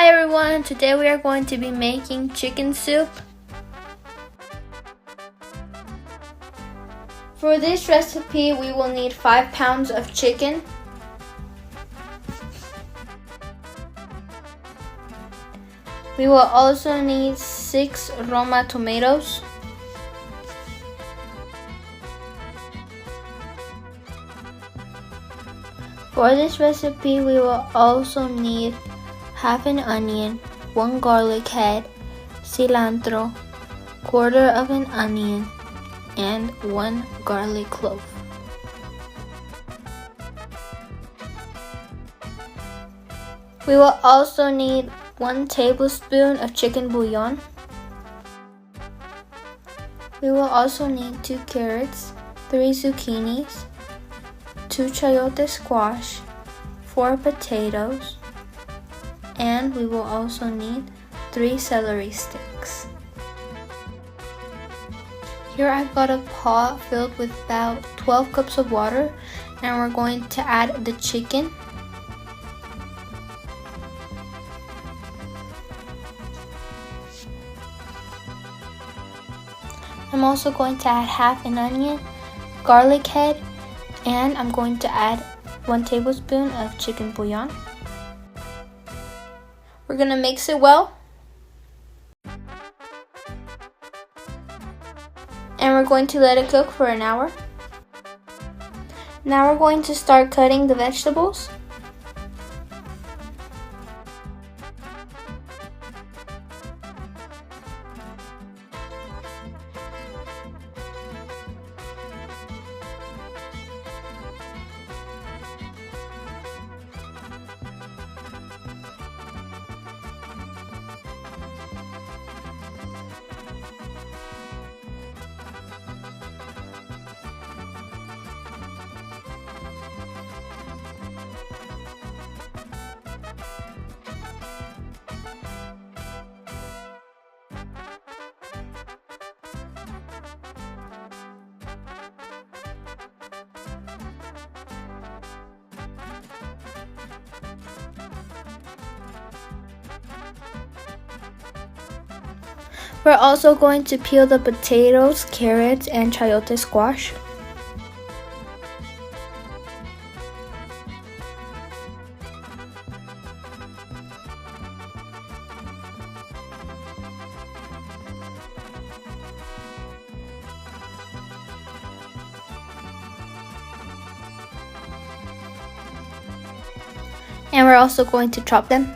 Hi everyone, today we are going to be making chicken soup. For this recipe, we will need 5 pounds of chicken, we will also need 6 Roma tomatoes, for this recipe, we will also need half an onion, 1 garlic head, cilantro, quarter of an onion, and 1 garlic clove. We will also need 1 tablespoon of chicken bouillon. We will also need 2 carrots, 3 zucchinis, 2 chayote squash, 4 potatoes, and we will also need 3 celery sticks. Here I've got a pot filled with about 12 cups of water, and we're going to add the chicken. I'm also going to add half an onion, garlic head, and I'm going to add 1 tablespoon of chicken bouillon. We're going to mix it well. And we're going to let it cook for an hour. Now we're going to start cutting the vegetables. We're also going to peel the potatoes, carrots, and chayote squash. And we're also going to chop them.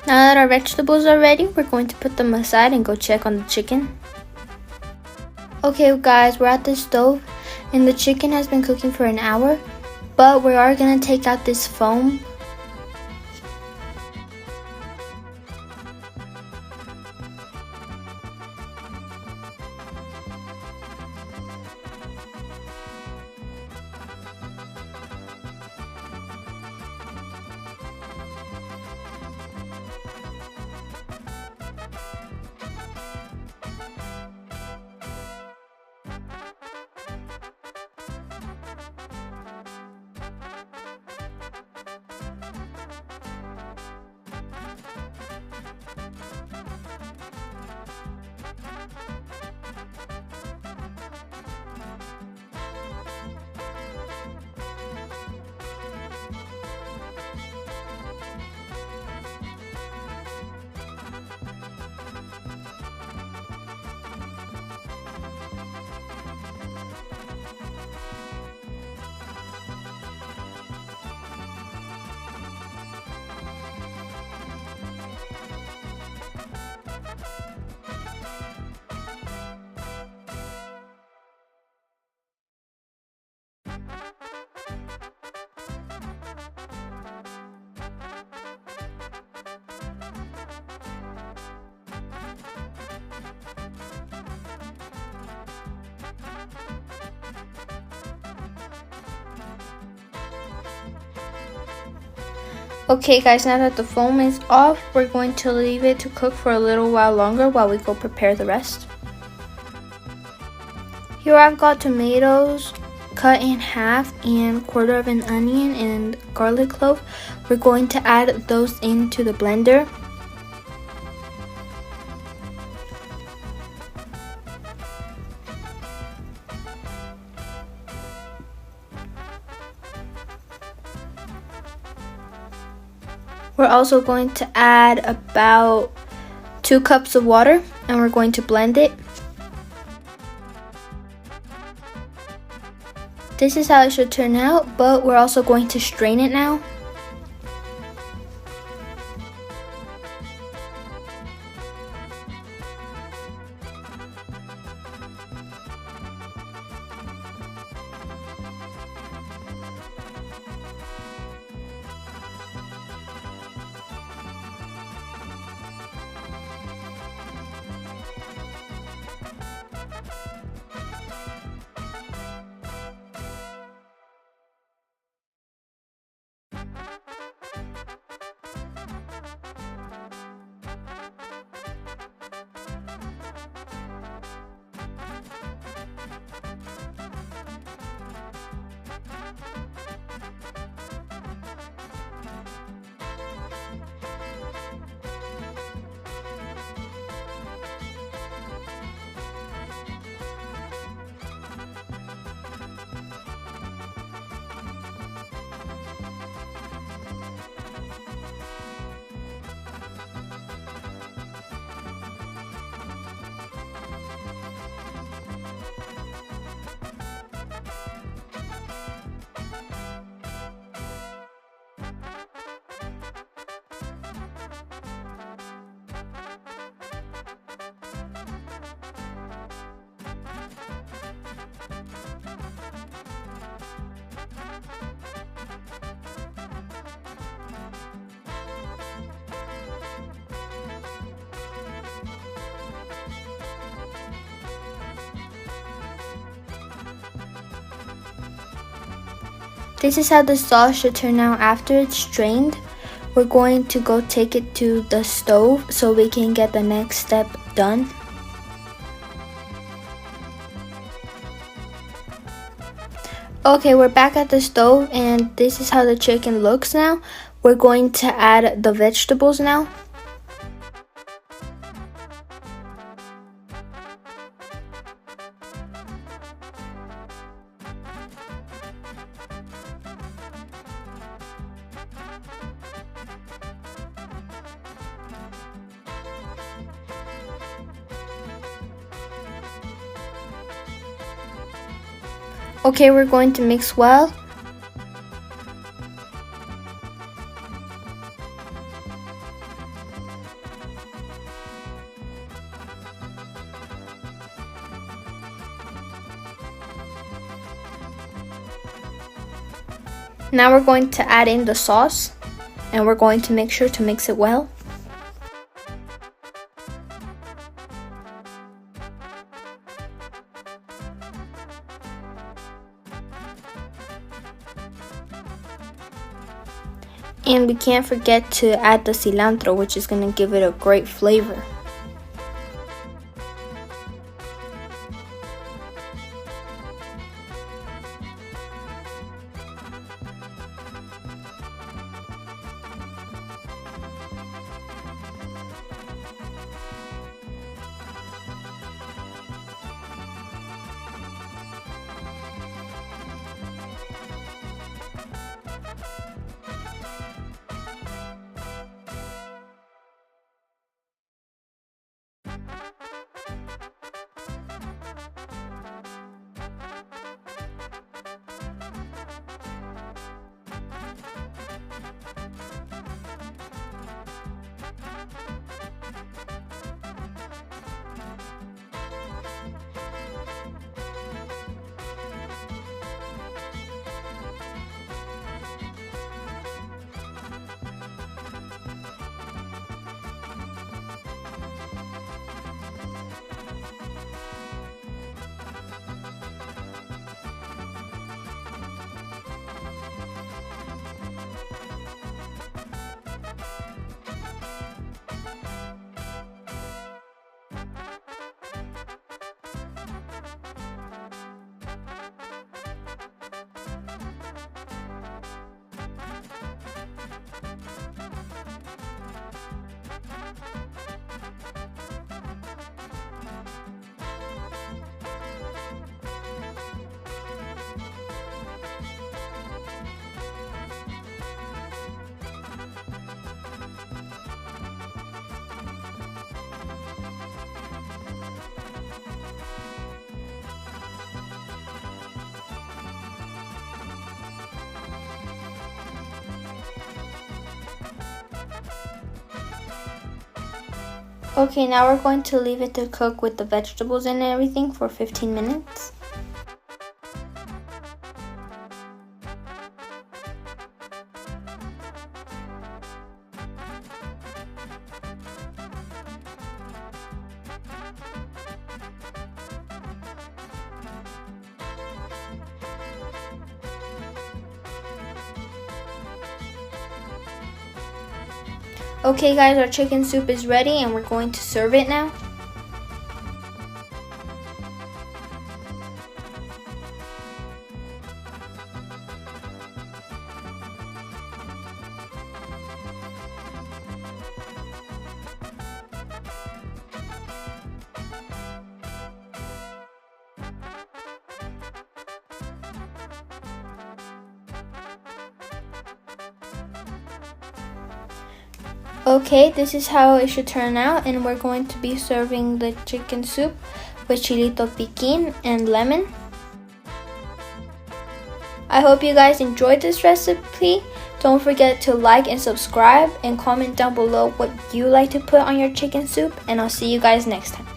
Now that our vegetables are ready, we're going to put them aside and go check on the chicken. Okay guys, we're at the stove and the chicken has been cooking for an hour, but we are going to take out this foam. Okay guys, now that the foam is off, we're going to leave it to cook for a little while longer while we go prepare the rest. Here I've got tomatoes cut in half and quarter of an onion and garlic clove. We're going to add those into the blender. We're also going to add about 2 cups of water and we're going to blend it. This is how it should turn out, but we're also going to strain it now. This is how the sauce should turn out after it's strained. We're going to go take it to the stove so we can get the next step done. Okay, we're back at the stove and this is how the chicken looks now. We're going to add the vegetables now. Okay, we're going to mix well. Now we're going to add in the sauce, and we're going to make sure to mix it well. And we can't forget to add the cilantro, which is going to give it a great flavor. Okay, now we're going to leave it to cook with the vegetables and everything for 15 minutes. Okay guys, our chicken soup is ready and we're going to serve it now. Okay, this is how it should turn out, and we're going to be serving the chicken soup with chilito piquin and lemon. I hope you guys enjoyed this recipe. Don't forget to like and subscribe and comment down below what you like to put on your chicken soup, and I'll see you guys next time.